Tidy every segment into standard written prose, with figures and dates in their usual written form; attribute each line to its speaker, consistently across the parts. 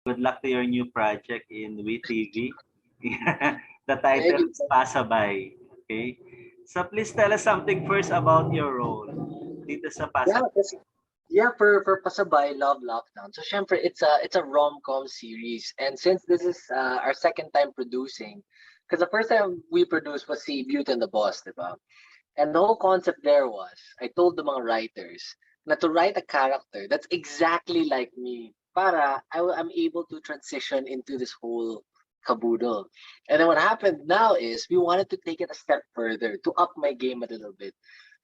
Speaker 1: Good luck to your new project in WeTV. The
Speaker 2: Thank
Speaker 1: title
Speaker 2: you.
Speaker 1: is Pasabuy. Okay? So please tell us something first about your role dito sa
Speaker 2: Yeah,
Speaker 1: Pasabuy.
Speaker 2: yeah, for Pasabay, Love Lockdown. So syempre, it's a rom-com series. And since this is our second time producing, because the first time we produced was si Beauty and the Boss, diba? And the whole concept there was, I told the mga writers na to write a character that's exactly like me para I'm able to transition into this whole kaboodle. And then what happened now is we wanted to take it a step further to up my game a little bit.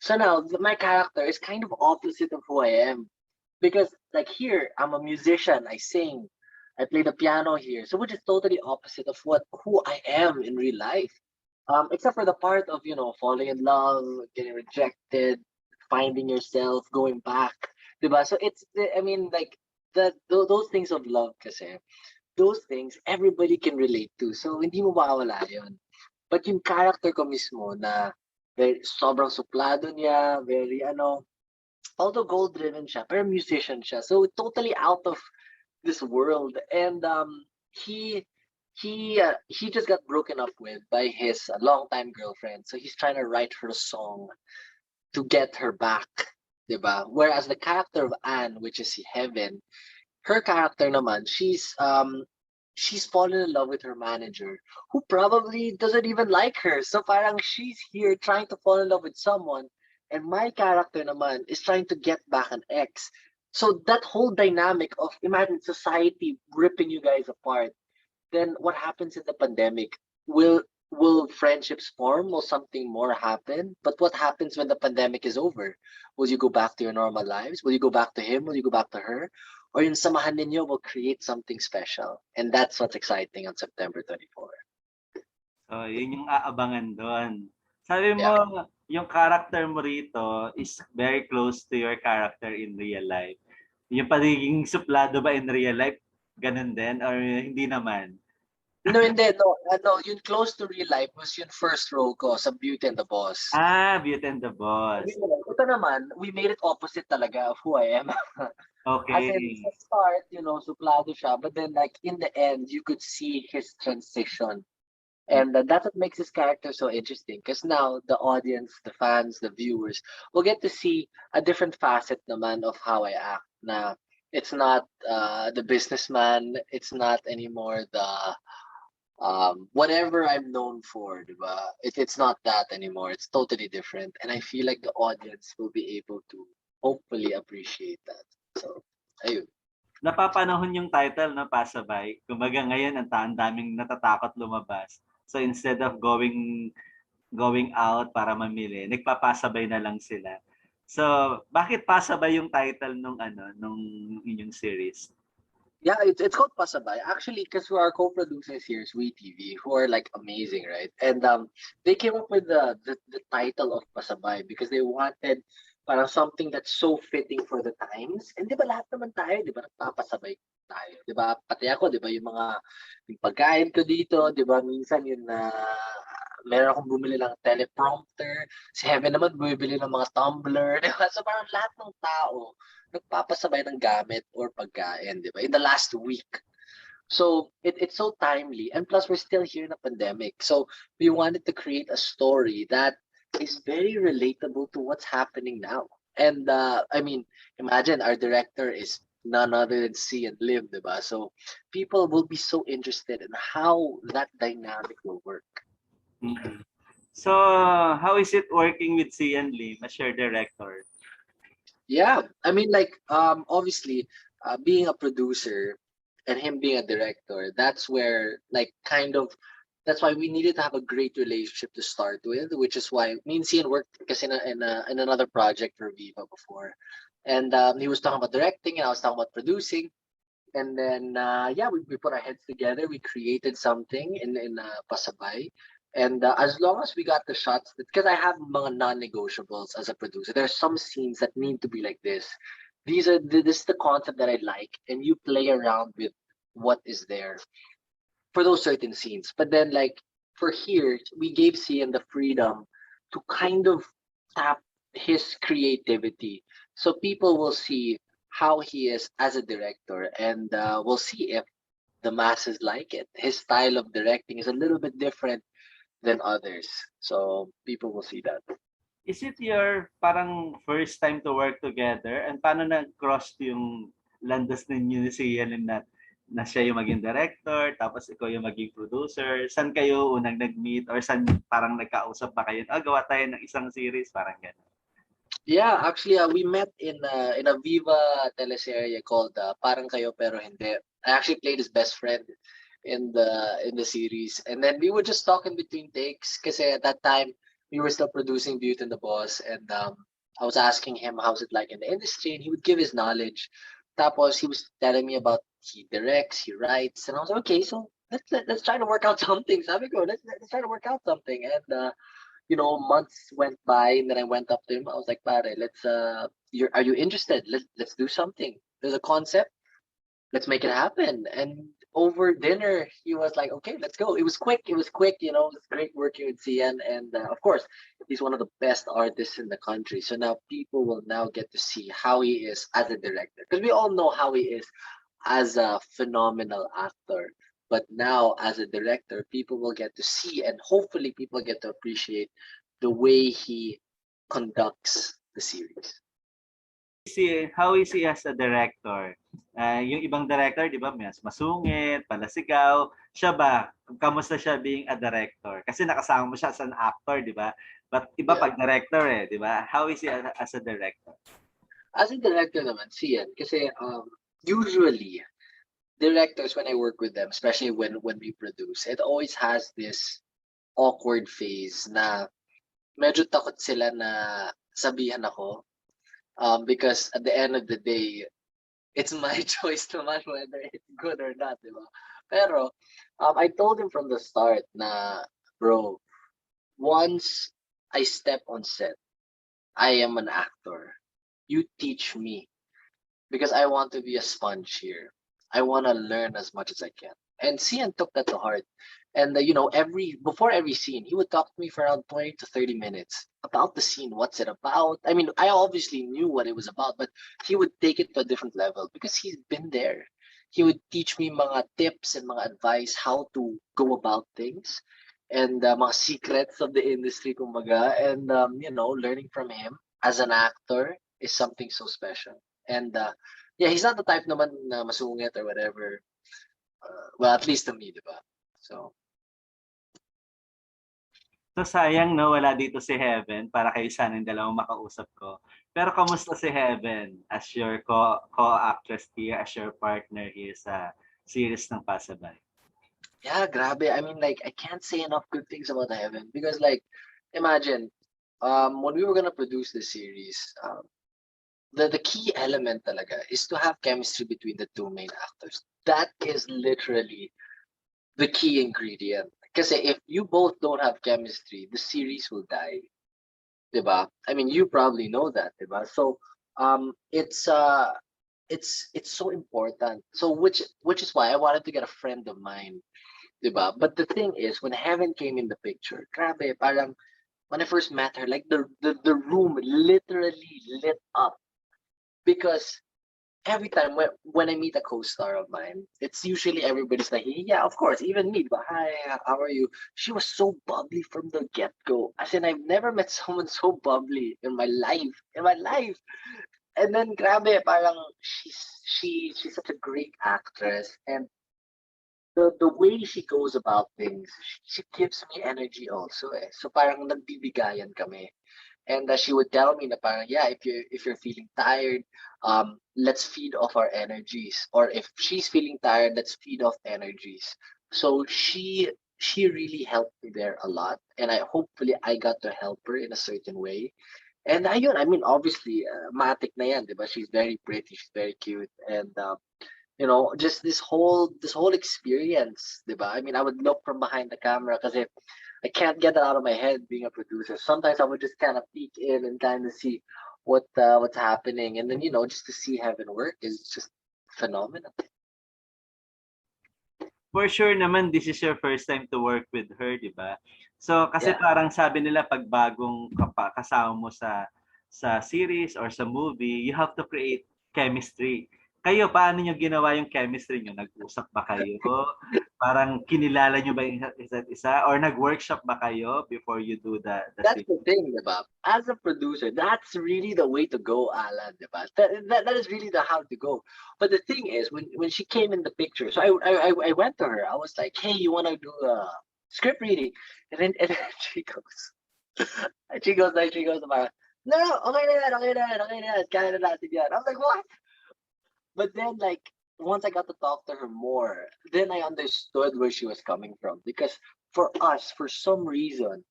Speaker 2: So now my character is kind of opposite of who I am. Because like here, I'm a musician, I sing, I play the piano here. So which is totally opposite of what who I am in real life. Except for the part of, falling in love, getting rejected, finding yourself, going back. Diba? So I mean, like, those things of love kasi, those things everybody can relate to. So, hindi mo mawawala yun. But yung character ko mismo na sobrang suplado niya, very, although goal-driven siya, pero musician siya. So, totally out of this world. And he he just got broken up with by his longtime girlfriend. So he's trying to write her a song to get her back, diba? Whereas the character of Anne, which is Heaven, her character naman, she's fallen in love with her manager, who probably doesn't even like her. So parang she's here trying to fall in love with someone, and my character naman is trying to get back an ex. So that whole dynamic of imagine society ripping you guys apart, then what happens in the pandemic? Will friendships form? Will something more happen? But what happens when the pandemic is over? Will you go back to your normal lives? Will you go back to him? Will you go back to her? Or yung samahan ninyo will create something special. And that's what's exciting on September 24.
Speaker 1: So, yun yung aabangan doon. Sabi
Speaker 2: Yeah.
Speaker 1: mo, yung character mo rito is very close to your character in real life. Yung pagiging suplado ba in real life, ganun din? Or hindi naman?
Speaker 2: No, hindi. No, yung close to real life was yung first role ko sa Beauty and the Boss.
Speaker 1: Beauty and the Boss.
Speaker 2: Ito naman, we made it opposite talaga of who I am. As in,
Speaker 1: Okay.
Speaker 2: sa start, suplado siya, but then like in the end, you could see his transition. And that's what makes his character so interesting because now the audience, the fans, the viewers will get to see a different facet naman of how I act. Na it's not the businessman, it's not anymore the whatever I'm known for, diba? It's not that anymore. It's totally different. And I feel like the audience will be able to hopefully appreciate that. So, ayun.
Speaker 1: Napapanahon yung title na Pasabay. Kumbaga ngayon ang daming natatakot lumabas. So instead of going out para mamili, nagpapasabay na lang sila. So, bakit pasabay yung title nung inyong series?
Speaker 2: Yeah, it's called Pasabuy. Actually, because our co-producers here is WeTV, who are like amazing, right? And they came up with the title of Pasabuy because they wanted parang something that's so fitting for the times. And di ba lahat naman tayo, di ba, nagpapasabay tayo. Di ba, pati ako, di ba, yung pagkain ko dito, di ba, minsan yun na meron akong bumili ng teleprompter. Si Heaven naman bumibili ng mga tumbler. Di ba? So parang lahat ng tao nagpapasabay ng gamit or pagkain, di ba? In the last week. So it's so timely. And plus, we're still here in a pandemic. So we wanted to create a story that is very relatable to what's happening now. And I mean, imagine our director is none other than Xian Lim, diba? So people will be so interested in how that dynamic will work.
Speaker 1: Mm-hmm. So, how is it working with Xian Lim as your director?
Speaker 2: Yeah, I mean, like, obviously, being a producer and him being a director, that's where, like, kind of, that's why we needed to have a great relationship to start with, which is why me and Cian worked because in another project for Viva before, and he was talking about directing and I was talking about producing, and then yeah, we put our heads together, we created something in Pasabay. And as long as we got the shots, because I have mga non-negotiables as a producer, there are some scenes that need to be like this. This is the concept that I like, and you play around with what is there for those certain scenes. But then, like for here, we gave Cian the freedom to kind of tap his creativity, so people will see how he is as a director, and we'll see if the masses like it. His style of directing is a little bit different than others. So people will see that.
Speaker 1: Is it your parang first time to work together? And paano nag-cross yung landas ninyo ni Xian na siya yung maging director, tapos ikaw yung maging producer? San kayo unang nag-meet? Or san parang nagkausap ba kayo? Gawa tayo ng isang series, parang gano'n.
Speaker 2: Yeah, actually, we met in a Viva teleserye called Parang Kayo Pero Hindi. I actually played his best friend in the series, and then we would just talk in between takes. Because at that time we were still producing Beauty and the Boss, and I was asking him how's it like in the industry, and he would give his knowledge. Tapos he was telling me about he directs, he writes, and I was like, okay, so let's try to work out something. Sabi ko, let's try to work out something, and months went by, and then I went up to him. I was like, "Pare, are you interested? Let's do something. There's a concept. Let's make it happen." And over dinner, he was like, "Okay, let's go." It was quick. It was quick. It was great working with Xian, and of course, he's one of the best artists in the country. So now people will now get to see how he is as a director, because we all know how he is as a phenomenal actor. But now, as a director, people will get to see, and hopefully, people get to appreciate the way he conducts the series.
Speaker 1: How is he as a director? Yung ibang director, di ba, mas masungit, palasigaw. Siya ba? Kamusta siya being a director? Kasi nakasama mo siya as an actor, di ba? But iba pag director di ba? How is he as a director?
Speaker 2: As a director naman, Xian, kasi usually, directors, when I work with them, especially when we produce, it always has this awkward phase na medyo takot sila na sabihan ako, because at the end of the day, it's my choice naman whether it's good or not, diba? Pero I told him from the start na, bro, once I step on set, I am an actor. You teach me, because I want to be a sponge here. I want to learn as much as I can. And Cian took that to heart. And before every scene, he would talk to me for around 20 to 30 minutes about the scene. What's it about? I mean, I obviously knew what it was about, but he would take it to a different level because he's been there. He would teach me mga tips and mga advice how to go about things, and mga secrets of the industry, kumbaga. And learning from him as an actor is something so special. And yeah, he's not the type naman na masungit or whatever. Well, at least to me, diba? So
Speaker 1: sayang no, wala dito si Heaven para kayo sana yung dalawang makausap ko. Pero kamusta si Heaven as your co-actress here, as your partner here sa series ng Pasabuy?
Speaker 2: yeah, grabe. I mean, like, I can't say enough good things about Heaven, because, like, imagine, when we were gonna produce the series, the key element talaga is to have chemistry between the two main actors. That is literally the key ingredient. Because if you both don't have chemistry, the series will die. Diba? I mean, you probably know that, diba? So it's so important. So which is why I wanted to get a friend of mine, diba? But the thing is, when Heaven came in the picture, grabe, parang when I first met her, like the room literally lit up, because every time when I meet a co-star of mine, it's usually everybody's like, yeah, of course, even me, but hi, how are you? She was so bubbly from the get-go. As in, I've never met someone so bubbly in my life. And then grabe, parang she's such a great actress, and the way she goes about things, she gives me energy also. So parang nagbibigayan kami. And she would tell me na parang, yeah, if you're feeling tired, let's feed off our energies. Or if she's feeling tired, let's feed off energies. So she really helped me there a lot, and hopefully I got to help her in a certain way. And ayun, I mean, obviously, matik na yan, diba? She's very pretty, she's very cute, and just this whole experience, diba? I mean, I would look from behind the camera because I can't get it out of my head being a producer. Sometimes I would just kind of peek in and kind of see what's happening, and then just to see Heaven work is just phenomenal.
Speaker 1: For sure naman, this is your first time to work with her, di ba? So, kasi
Speaker 2: Yeah.
Speaker 1: parang sabi nila, pag bagong kasama mo sa series or sa movie, you have to create chemistry. Kayo, paano niyo ginawa yung chemistry niyo? Nag-usap ba kayo? Parang kinilala niyo ba yung isa't isa? Or nag-workshop ba kayo before you do the
Speaker 2: That's
Speaker 1: scene?
Speaker 2: the thing, diba? As a producer, that's really the way to go, Alan, diba? That is really the how to go. But the thing is, when she came in the picture, so I went to her. I was like, hey, you want to do a script reading? And then she goes, about, no, no, okay na yan, okay na yan, okay na yan, kaya na natin yan. I was like, what? But then, like, once I got to talk to her more, then I understood where she was coming from. Because for us, for some reason,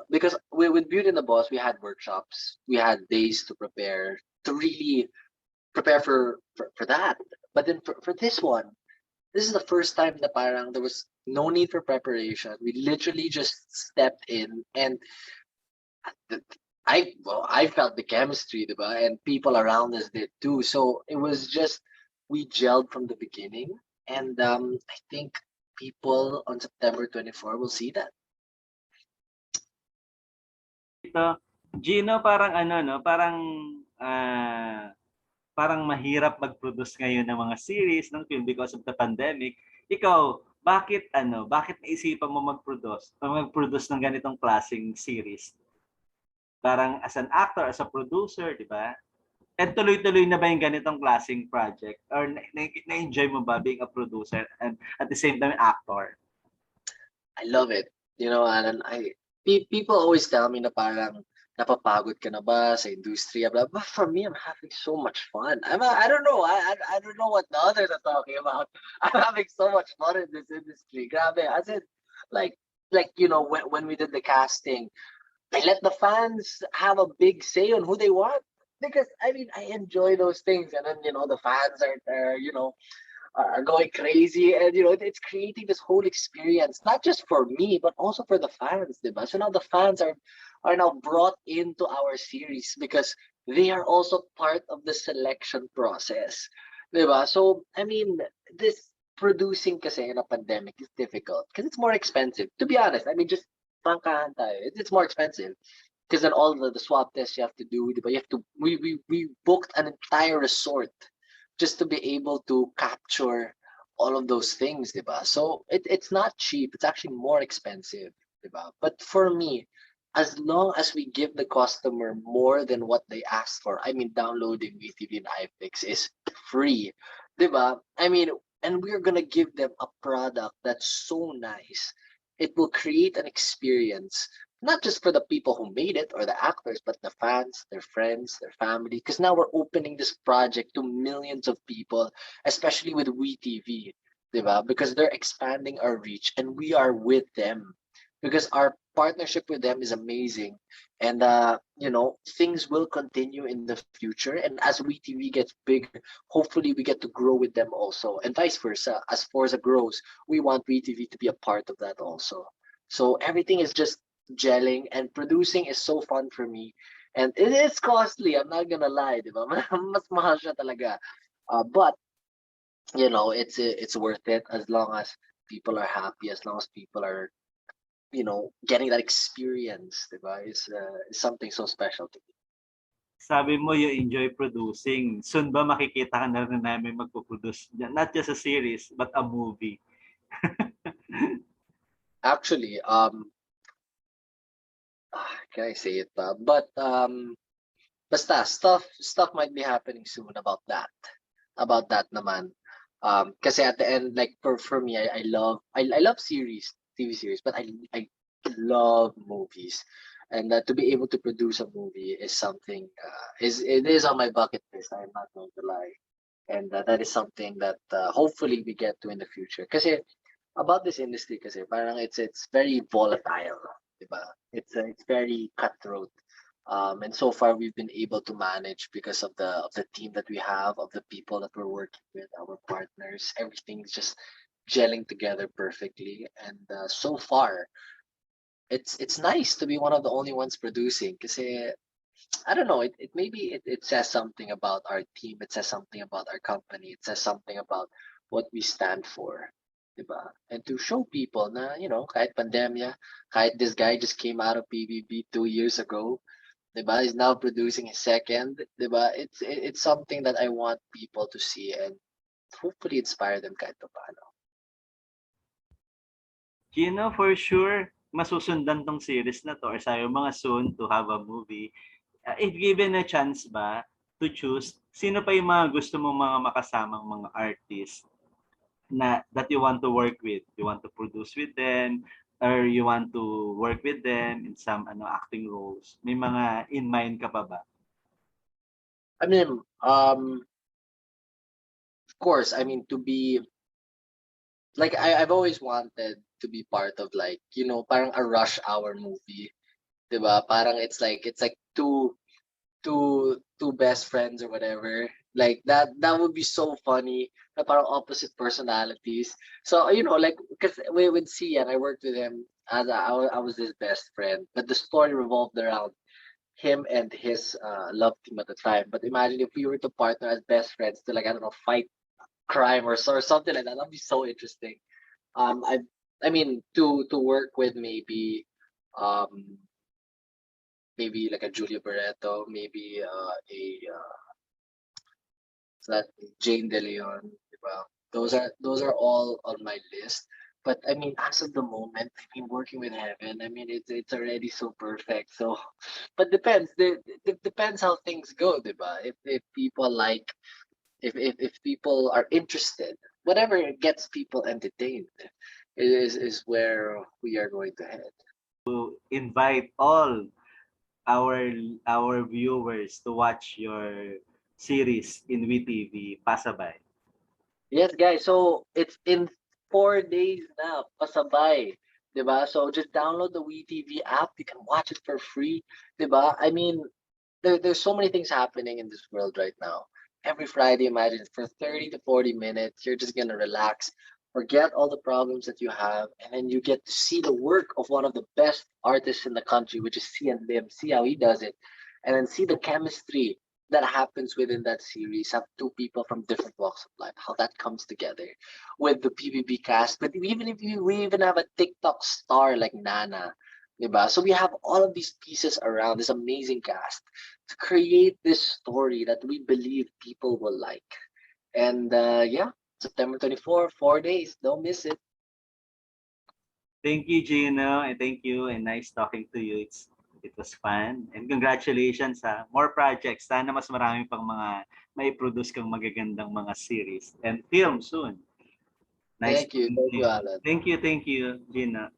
Speaker 2: because with Beauty and the Boss, we had workshops, we had days to prepare, to really prepare for that. But then for this one, this is the first time that parang there was no need for preparation. We literally just stepped in, and I felt the chemistry, diba? And people around us did too. So it was just we gelled from the beginning, and I think people on September 24 will see that.
Speaker 1: Ito, Gino, parang ano, no? Parang parang mahirap mag-produce ngayon ng mga series ng film because of the pandemic. Ikaw, bakit naisipan mo mag-produce ng ganitong klaseng series? Parang as an actor, as a producer, di ba? And tuloy-tuloy na ba yung ganitong klaseng project? Or na-enjoy mo ba being a producer and at the same time actor?
Speaker 2: I love it. You know, Alan, people always tell me na parang napapagod ka na ba sa industriya, blah, but for me, I'm having so much fun. I don't know. I don't know what the others are talking about. I'm having so much fun in this industry. Grabe. As in, like you know, when we did the casting, I let the fans have a big say on who they want. Because I mean, I enjoy those things, and then you know the fans are you know are going crazy, and you know it's creating this whole experience not just for me but also for the fans, diba? So now the fans are now brought into our series because they are also part of the selection process, diba? So I mean, this producing kasi in a pandemic is difficult because it's more expensive, to be honest. I mean, just prangkahan tayo, it's more expensive because then all the swab tests you have to do, diba? You have to we booked an entire resort just to be able to capture all of those things, diba? So it's not cheap. It's actually more expensive, diba? But for me, as long as we give the customer more than what they asked for, I mean, downloading WeTV and iFlix is free, diba? I mean, and we're gonna give them a product that's so nice. It will create an experience not just for the people who made it or the actors, but the fans, their friends, their family. Because now we're opening this project to millions of people, especially with WeTV, diba? Because they're expanding our reach and we are with them. Because our partnership with them is amazing. And you know, things will continue in the future. And as WeTV gets bigger, hopefully we get to grow with them also. And vice versa. As Forza grows, we want WeTV to be a part of that also. So everything is just gelling, and producing is so fun for me, and it is costly, I'm not gonna lie, diba? Mas mahal siya talaga, but you know it's worth it as long as people are happy, as long as people are, you know, getting that experience, diba? Is something so special to me.
Speaker 1: Sabi mo you enjoy producing. Soon ba makikita ka na rin namin magpo-produce? Not just a series, but a movie.
Speaker 2: Actually, can I say it pa? But basta stuff might be happening soon about that naman. Kasi at the end, like for me, I love series, TV series, but I love movies, and to be able to produce a movie is something, it is on my bucket list. I'm not going to lie, and that is something that hopefully we get to in the future. Kasi about this industry, kasi parang it's very volatile, diba? It's very cutthroat. And so far we've been able to manage because of the team that we have, of the people that we're working with, our partners. Everything's just gelling together perfectly, and so far it's nice to be one of the only ones producing. Because I don't know, it maybe it says something about our team. It says something about our company. It says something about what we stand for. Diba? And to show people na, you know, kahit pandemya, kahit this guy just came out of PBB 2 years ago, diba? He's now producing his second, diba? It's something that I want people to see and hopefully inspire them kahit paano.
Speaker 1: Gino, for sure, masusundan tong series na to or sayo mga soon to have a movie. If given a chance ba to choose, sino pa yung mga gusto mong mga makasamang mga artists na that you want to work with? You want to produce with them or you want to work with them in some acting roles? May mga in mind ka pa ba?
Speaker 2: I mean, of course, I mean to be like I've always wanted to be part of like, parang a rush hour movie. Diba? Parang it's like two best friends or whatever. Like that would be so funny. Na parang opposite personalities. So like because with Xian, I worked with him as I was his best friend, but the story revolved around him and his love team at the time. But imagine if we were to partner as best friends to like I don't know fight crime or something like that. That'd be so interesting. I mean to work with um maybe like a Julia Barreto, maybe that Jane De Leon, diba? Those are all on my list. But I mean, as of the moment, I mean, working with Heaven, I mean, it's already so perfect. So, but depends. It depends how things go, diba? If people like, if people are interested, whatever gets people entertained, is where we are going to head.
Speaker 1: To invite all our viewers to watch your series in WeTV, Pasabuy.
Speaker 2: Yes, guys. So it's in 4 days now. Pasabay. Diba? So just download the WeTV app. You can watch it for free. Diba? I mean, there's so many things happening in this world right now. Every Friday, imagine for 30 to 40 minutes, you're just gonna relax, forget all the problems that you have, and then you get to see the work of one of the best artists in the country, which is Xian Lim. See how he does it, and then see the chemistry that happens within that series. Have two people from different walks of life, how that comes together with the PBB cast. But even if we even have a TikTok star like Nana, diba? So we have all of these pieces around this amazing cast to create this story that we believe people will like. And yeah, September 24, 4 days. Don't miss it.
Speaker 1: Thank you, Gino, and thank you, and nice talking to you. It was fun, and congratulations sa more projects. Sana mas marami pang mga may produce kang magagandang mga series and film soon. Nice
Speaker 2: Thank you.
Speaker 1: talking to
Speaker 2: Thank you,
Speaker 1: you.
Speaker 2: Alan.
Speaker 1: Thank you, Gino.